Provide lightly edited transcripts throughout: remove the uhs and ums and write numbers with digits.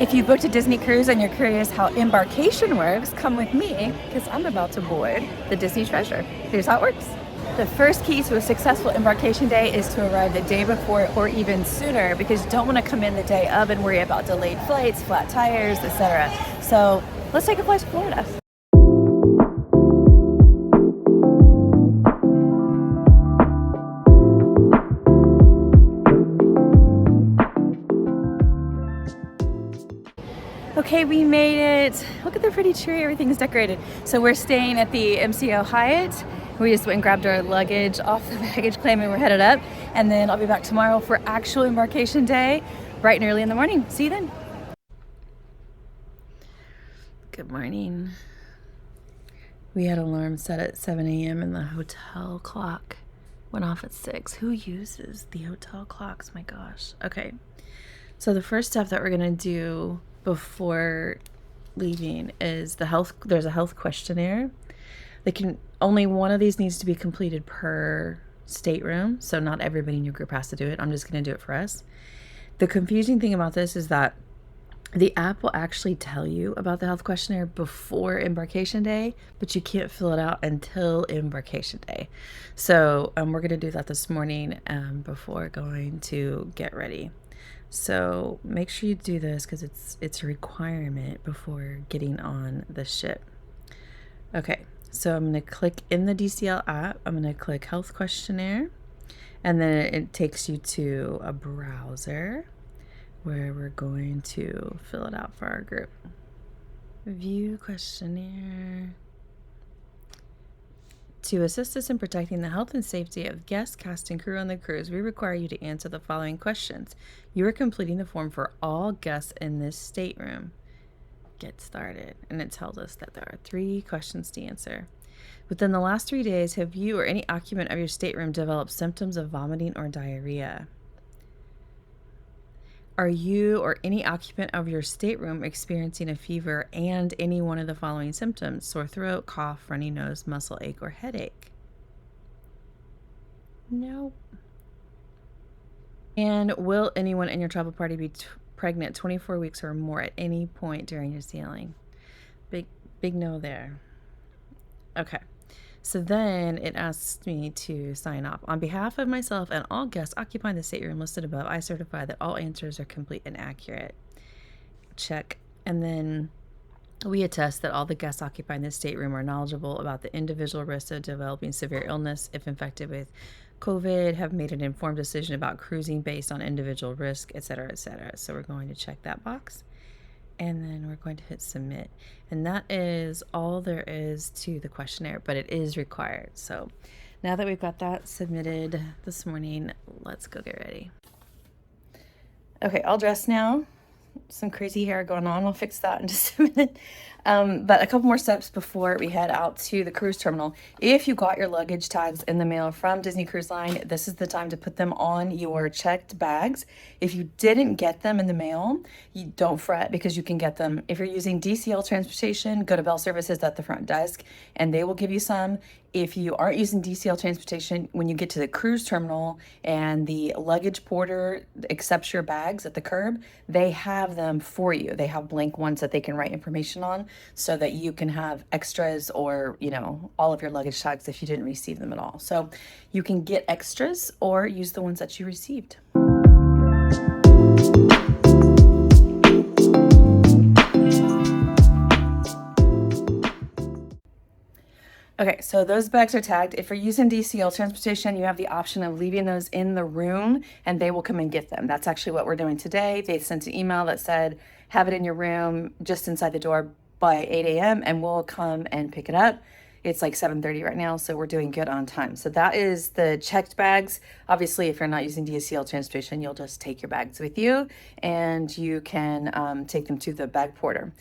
If you booked a Disney cruise and you're curious how embarkation works, come with me because I'm about to board the Disney Treasure. Here's how it works. The first key to a successful embarkation day is to arrive the day before or even sooner, because you don't want to come in the day of and worry about delayed flights, flat tires, etc. So let's take a flight to Florida. Okay, we made it. Look at the pretty tree, everything's decorated. So we're staying at the MCO Hyatt. We just went and grabbed our luggage off the baggage claim and we're headed up. And then I'll be back tomorrow for actual embarkation day, bright and early in the morning. See you then. Good morning. We had alarm set at 7 a.m. and the hotel clock went off at 6. Who uses the hotel clocks? My gosh. Okay. So the first step that we're gonna do before leaving is there's a health questionnaire. Only one of these needs to be completed per stateroom, so not everybody in your group has to do it. I'm just going to do it for us. The confusing thing about this is that the app will actually tell you about the health questionnaire before embarkation day, but you can't fill it out until embarkation day. So we're going to do that this morning before going to get ready. So make sure you do this because it's a requirement before getting on the ship. Okay, so I'm going to click in the DCL app. I'm going to click health questionnaire, and then it takes you to a browser where we're going to fill it out for our group. View questionnaire. To assist us in protecting the health and safety of guests, cast, and crew on the cruise, we require you to answer the following questions. You are completing the form for all guests in this stateroom. Get started. And it tells us that there are 3 questions to answer. Within the last 3 days, have you or any occupant of your stateroom developed symptoms of vomiting or diarrhea? Are you or any occupant of your stateroom experiencing a fever and any one of the following symptoms? Sore throat, cough, runny nose, muscle ache, or headache? Nope. And will anyone in your travel party be pregnant 24 weeks or more at any point during your sailing? Big no there. Okay. So then it asks me to sign off. On behalf of myself and all guests occupying the stateroom listed above, I certify that all answers are complete and accurate. Check. And then we attest that all the guests occupying this stateroom are knowledgeable about the individual risks of developing severe illness if infected with COVID, have made an informed decision about cruising based on individual risk, etc., etc. So we're going to check that box. And then we're going to hit submit. And that is all there is to the questionnaire, but it is required. So now that we've got that submitted this morning, let's go get ready. Okay, all dressed now. Some crazy hair going on. I'll fix that in just a minute. But a couple more steps before we head out to the cruise terminal. If you got your luggage tags in the mail from Disney Cruise Line, this is the time to put them on your checked bags. If you didn't get them in the mail, you don't fret because you can get them. If you're using DCL Transportation, go to Bell Services at the front desk and they will give you some. If you aren't using DCL Transportation, when you get to the cruise terminal and the luggage porter accepts your bags at the curb, they have them for you. They have blank ones that they can write information on so that you can have extras or, all of your luggage tags if you didn't receive them at all. So you can get extras or use the ones that you received. Okay, so those bags are tagged. If you're using DCL Transportation, you have the option of leaving those in the room and they will come and get them. That's actually what we're doing today. They sent an email that said, have it in your room just inside the door by 8 a.m. and we'll come and pick it up. It's like 7:30 right now, so we're doing good on time. So that is the checked bags. Obviously, if you're not using DCL Transportation, you'll just take your bags with you and you can take them to the bag porter.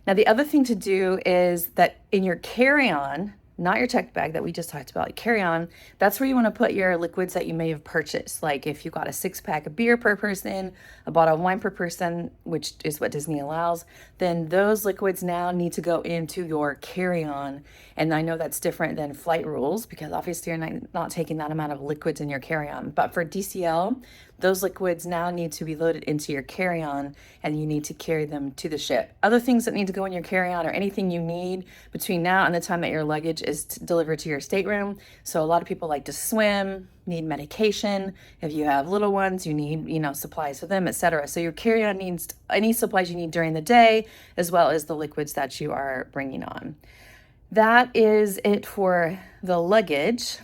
Now, the other thing to do is that in your carry-on, not your checked bag that we just talked about, carry-on, that's where you want to put your liquids that you may have purchased. Like if you got a 6-pack of beer per person, a bottle of wine per person, which is what Disney allows, then those liquids now need to go into your carry-on. And I know that's different than flight rules because obviously you're not taking that amount of liquids in your carry-on. But for DCL, those liquids now need to be loaded into your carry-on, and you need to carry them to the ship. Other things that need to go in your carry-on, or anything you need between now and the time that your luggage is delivered to your stateroom. So a lot of people like to swim, need medication. If you have little ones, you need, supplies for them, etc. So your carry-on needs any supplies you need during the day, as well as the liquids that you are bringing on. That is it for the luggage.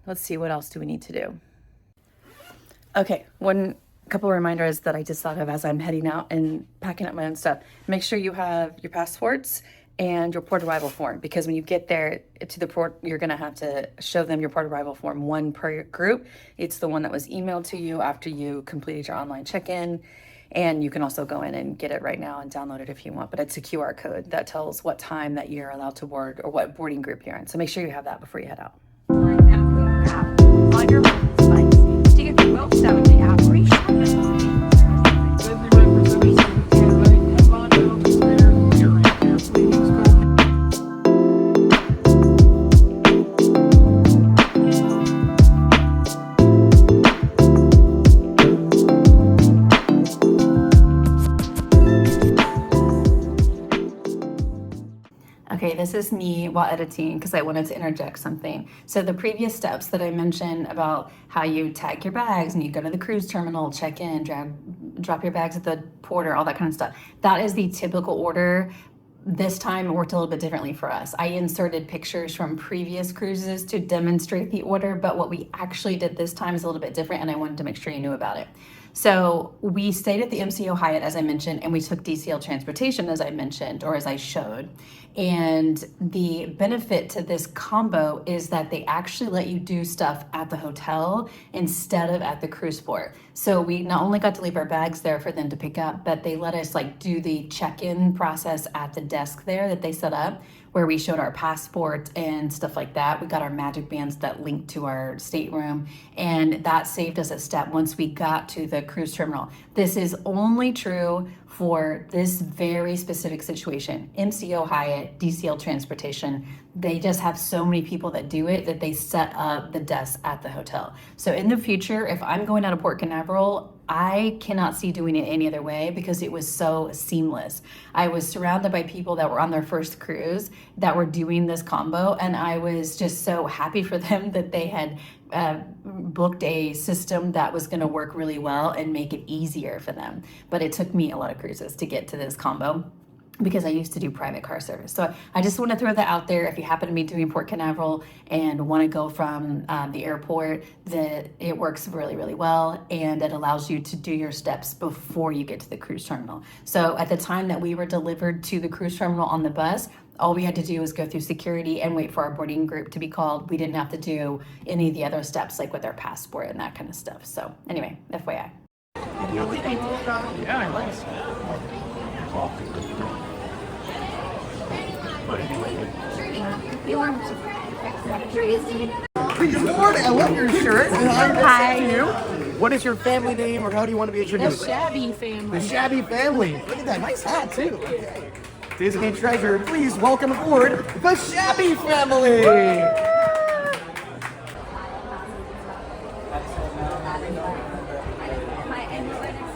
Let's see, what else do we need to do? Okay, one couple of reminders that I just thought of as I'm heading out and packing up my own stuff. Make sure you have your passports and your port arrival form, because when you get there to the port, you're gonna have to show them your port arrival form, one per group. It's the one that was emailed to you after you completed your online check-in. And you can also go in and get it right now and download it if you want, but it's a QR code that tells what time that you're allowed to board or what boarding group you're in. So make sure you have that before you head out. On your slides, to get your well 70 operation. Okay, this is me while editing because I wanted to interject something. So the previous steps that I mentioned about how you tag your bags and you go to the cruise terminal, check in, drop your bags at the porter, all that kind of stuff. That is the typical order. This time it worked a little bit differently for us. I inserted pictures from previous cruises to demonstrate the order, but what we actually did this time is a little bit different, and I wanted to make sure you knew about it. So we stayed at the MCO Hyatt, as I mentioned, and we took DCL Transportation, as I mentioned, or as I showed. And the benefit to this combo is that they actually let you do stuff at the hotel instead of at the cruise port. So we not only got to leave our bags there for them to pick up, but they let us do the check-in process at the desk there that they set up, where we showed our passport and stuff like that. We got our magic bands that linked to our stateroom, and that saved us a step once we got to the cruise terminal. This is only true for this very specific situation. MCO Hyatt, DCL Transportation, they just have so many people that do it that they set up the desks at the hotel. So in the future, if I'm going out of Port Canaveral, I cannot see doing it any other way because it was so seamless. I was surrounded by people that were on their first cruise that were doing this combo, and I was just so happy for them that they had booked a system that was going to work really well and make it easier for them. But it took me a lot of cruises to get to this combo, because I used to do private car service. So I just want to throw that out there. If you happen to be doing Port Canaveral and want to go from the airport, it works really, really well, and it allows you to do your steps before you get to the cruise terminal. So at the time that we were delivered to the cruise terminal on the bus, all we had to do was go through security and wait for our boarding group to be called. We didn't have to do any of the other steps, like with our passport and that kind of stuff. So anyway, FYI. Yeah, nice. Good morning. I love your shirt. Hi. What is your family name, or how do you want to be introduced? The Shabby family. The Shabby family. Look at that nice hat too. Okay. Disney treasure. Please welcome aboard the Shabby family.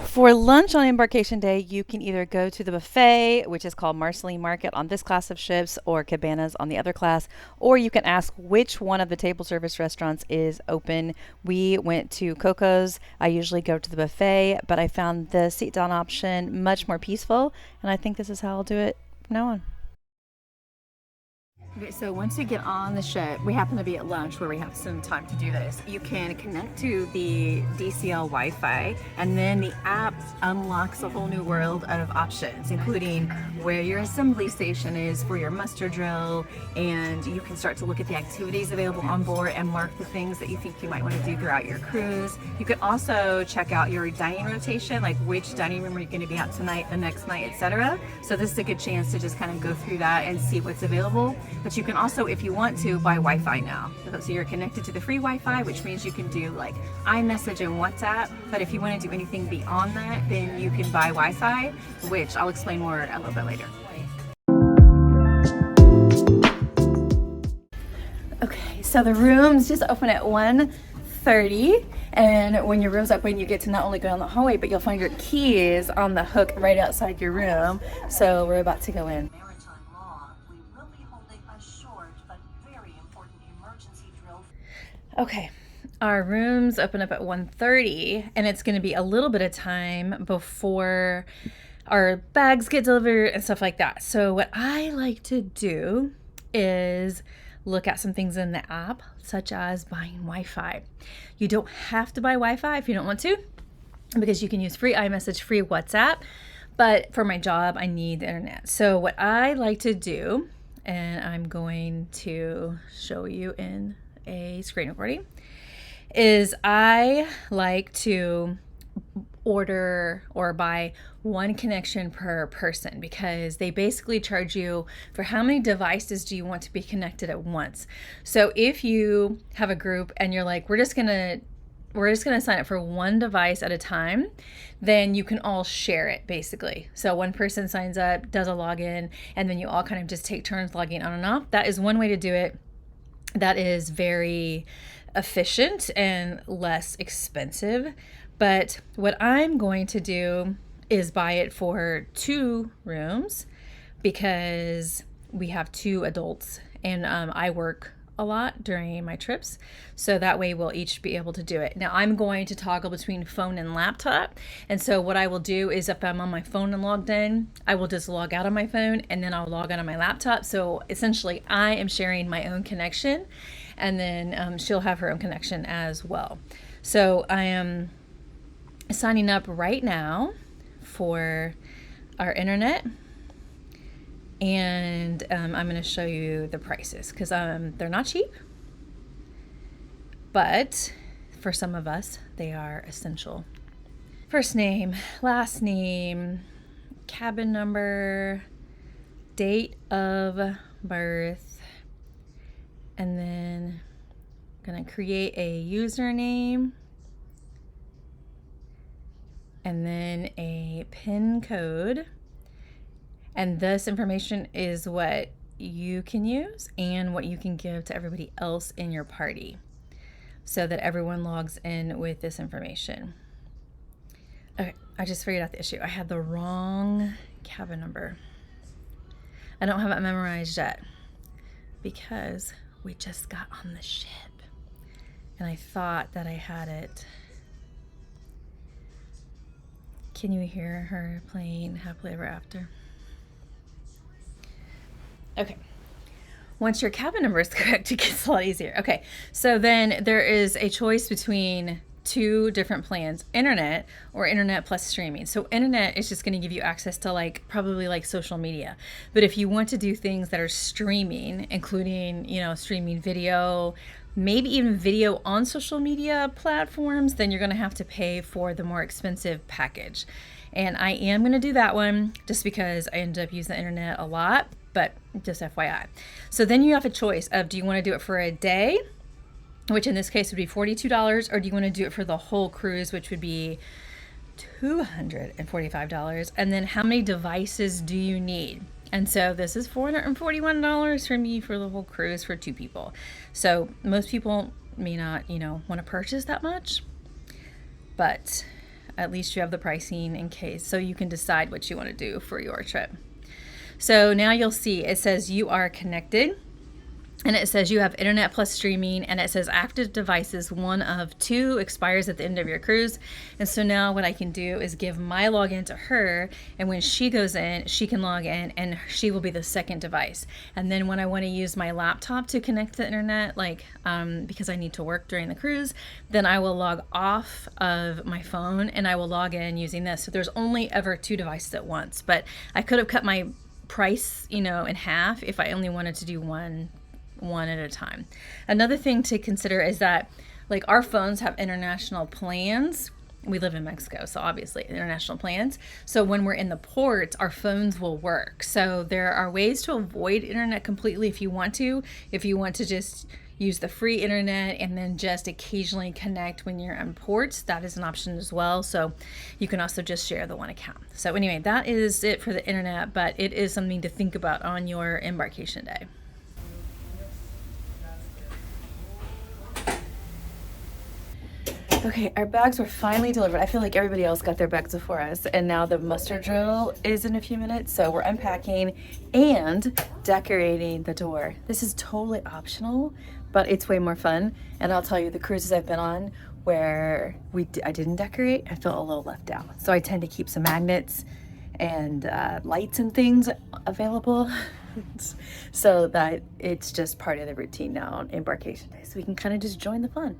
For lunch on embarkation day, you can either go to the buffet, which is called Marceline Market on this class of ships, or Cabanas on the other class, or you can ask which one of the table service restaurants is open. We went to Coco's. I usually go to the buffet, but I found the sit down option much more peaceful, and I think this is how I'll do it from now on. Okay, so once you get on the ship, we happen to be at lunch where we have some time to do this. You can connect to the DCL Wi-Fi, and then the app unlocks a whole new world of options, including where your assembly station is for your muster drill, and you can start to look at the activities available on board and mark the things that you think you might want to do throughout your cruise. You can also check out your dining rotation, like which dining room are you going to be at tonight, the next night, etc. So this is a good chance to just kind of go through that and see what's available. But you can also, if you want to, buy Wi-Fi now. So you're connected to the free Wi-Fi, which means you can do like iMessage and WhatsApp. But if you want to do anything beyond that, then you can buy Wi-Fi, which I'll explain more a little bit later. Okay, so the rooms just open at 1:30, And when your room's open, you get to not only go down the hallway, but you'll find your keys on the hook right outside your room. So we're about to go in. Maritime law, we will be holding a short but very important emergency drill. Okay, our rooms open up at 1:30, and it's going to be a little bit of time before our bags get delivered and stuff like that. So what I like to do is look at some things in the app, such as buying Wi-Fi. You don't have to buy Wi-Fi if you don't want to, because you can use free iMessage, free WhatsApp. But for my job, I need the internet. So what I like to do, and I'm going to show you in a screen recording, is I like to order or buy one connection per person, because they basically charge you for how many devices do you want to be connected at once. So if you have a group and you're like, we're just gonna sign up for one device at a time, then you can all share it basically. So one person signs up, does a login, and then you all kind of just take turns logging on and off. That is one way to do it. That is very efficient and less expensive. But what I'm going to do is buy it for 2 rooms, because we have 2 adults, and I work a lot during my trips, so that way we'll each be able to do it. Now I'm going to toggle between phone and laptop, and so what I will do is if I'm on my phone and logged in, I will just log out on my phone and then I'll log on my laptop. So essentially I am sharing my own connection, and then she'll have her own connection as well. So I am signing up right now for our internet, and I'm going to show you the prices, because they're not cheap, but for some of us they are essential. First name, last name, cabin number, date of birth, and then I'm going to create a username, and then a PIN code. And this information is what you can use and what you can give to everybody else in your party, so that everyone logs in with this information. Okay, I just figured out the issue. I had the wrong cabin number. I don't have it memorized yet, because we just got on the ship and I thought that I had it. Can you hear her playing Happily Ever After? Okay. Once your cabin number is correct, it gets a lot easier. Okay, so then there is a choice between 2 different plans, internet or internet plus streaming. So internet is just going to give you access to probably social media. But if you want to do things that are streaming, including, streaming video, maybe even video on social media platforms, then you're going to have to pay for the more expensive package. And I am going to do that one just because I end up using the internet a lot, but just FYI. So then you have a choice of, do you want to do it for a day, which in this case would be $42, or do you want to do it for the whole cruise, which would be $245? And then how many devices do you need? And so this is $441 for me for the whole cruise for 2 people. So most people may not, want to purchase that much, but at least you have the pricing in case, so you can decide what you want to do for your trip. So now you'll see it says you are connected, and it says you have internet plus streaming, and it says active devices 1 of 2 expires at the end of your cruise. And so now what I can do is give my login to her, and when she goes in, she can log in and she will be the second device. And then when I want to use my laptop to connect to the internet, because I need to work during the cruise, then I will log off of my phone and I will log in using this. So there's only ever 2 devices at once, but I could have cut my price, in half if I only wanted to do one at a time. Another thing to consider is that our phones have international plans. We live in Mexico, so obviously international plans. So when we're in the ports, our phones will work. So there are ways to avoid internet completely if you want to. If you want to just use the free internet and then just occasionally connect when you're in ports, that is an option as well. So you can also just share the one account. So anyway, that is it for the internet, but it is something to think about on your embarkation day. Okay, our bags were finally delivered. I feel like everybody else got their bags before us, and now the muster drill is in a few minutes, so we're unpacking and decorating the door. This is totally optional, but it's way more fun, and I'll tell you, the cruises I've been on where I didn't decorate, I felt a little left out. So I tend to keep some magnets and lights and things available so that it's just part of the routine now on embarkation day, so we can kind of just join the fun.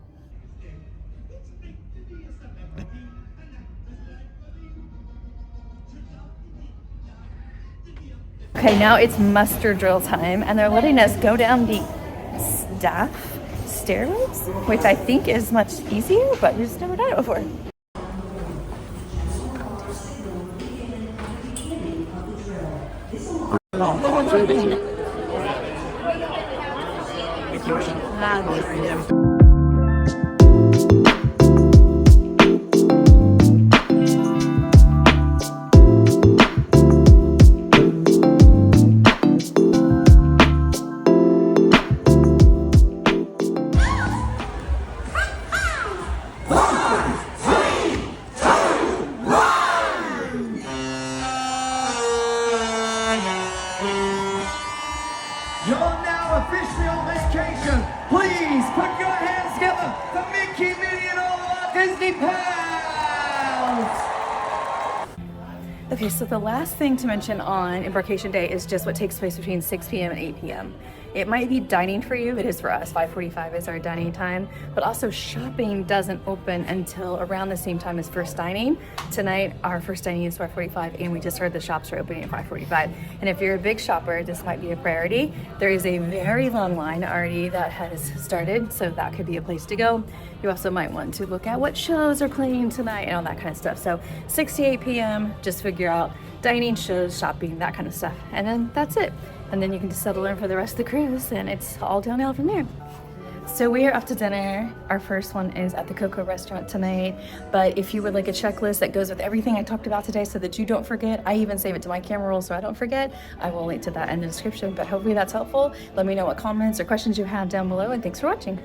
Okay, now it's muster drill time, and they're letting us go down the staff stairways, which I think is much easier, but we've just never done it before. You're now officially on vacation. Please put your hands together for Mickey, Minnie, and all our Disney pals. Okay, so the last thing to mention on embarkation day is just what takes place between 6 p.m. and 8 p.m. It might be dining for you, it is for us, 5:45 is our dining time, but also shopping doesn't open until around the same time as first dining. Tonight, our first dining is 5:45, and we just heard the shops are opening at 5:45. And if you're a big shopper, this might be a priority. There is a very long line already that has started, so that could be a place to go. You also might want to look at what shows are playing tonight and all that kind of stuff. So 6 to 8 p.m., just figure out dining, shows, shopping, that kind of stuff. And then that's it. And then you can just settle in for the rest of the cruise, and it's all downhill from there. So we are off to dinner. Our first one is at the Coco restaurant tonight. But if you would like a checklist that goes with everything I talked about today so that you don't forget, I even save it to my camera roll so I don't forget. I will link to that in the description, but hopefully that's helpful. Let me know what comments or questions you have down below, and thanks for watching.